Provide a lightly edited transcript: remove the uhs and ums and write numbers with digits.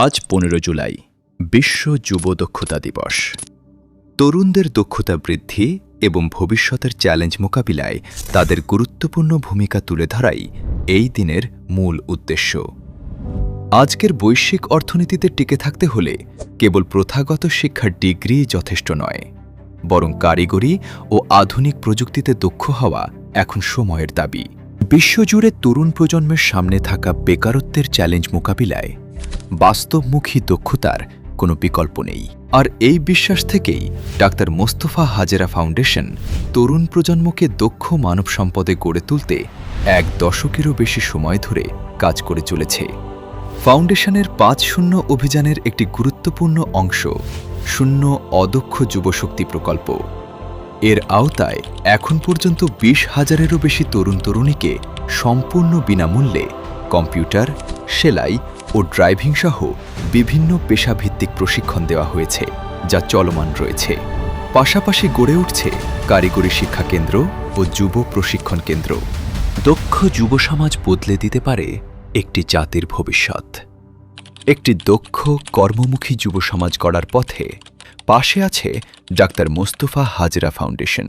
আজ 15 জুলাই বিশ্ব যুব দক্ষতা দিবস। তরুণদের দক্ষতা বৃদ্ধি এবং ভবিষ্যতের চ্যালেঞ্জ মোকাবিলায় তাদের গুরুত্বপূর্ণ ভূমিকা তুলে ধরাই এই দিনের মূল উদ্দেশ্য। আজকের বৈশ্বিক অর্থনীতিতে টিকে থাকতে হলে কেবল প্রথাগত শিক্ষার ডিগ্রি যথেষ্ট নয়, বরং কারিগরি ও আধুনিক প্রযুক্তিতে দক্ষ হওয়া এখন সময়ের দাবি। বিশ্বজুড়ে তরুণ প্রজন্মের সামনে থাকা বেকারত্বের চ্যালেঞ্জ মোকাবিলায় বাস্তবমুখী দক্ষতার কোনো বিকল্প নেই। আর এই বিশ্বাস থেকেই ডাক্তার মোস্তফা হাজেরা ফাউন্ডেশন তরুণ প্রজন্মকে দক্ষ মানব সম্পদে গড়ে তুলতে 1 দশকেরও বেশি সময় ধরে কাজ করে চলেছে। ফাউন্ডেশনের 5-0 অভিযানের একটি গুরুত্বপূর্ণ অংশ শূন্য অদক্ষ যুবশক্তি প্রকল্প। এর আওতায় এখন পর্যন্ত 20,000-এরও বেশি তরুণ তরুণীকে সম্পূর্ণ বিনামূল্যে কম্পিউটার, সেলাই ও ড্রাইভিং সহ বিভিন্ন পেশাভিত্তিক প্রশিক্ষণ দেওয়া হয়েছে, যা চলমান রয়েছে। পাশাপাশি গড়ে উঠছে কারিগরি শিক্ষা কেন্দ্র ও যুব প্রশিক্ষণ কেন্দ্র। দক্ষ যুব সমাজ বদলে দিতে পারে একটি জাতির ভবিষ্যৎ। একটি দক্ষ কর্মমুখী যুব সমাজ গড়ার পথে পাশে আছে ডাক্তার মোস্তফা হাজেরা ফাউন্ডেশন।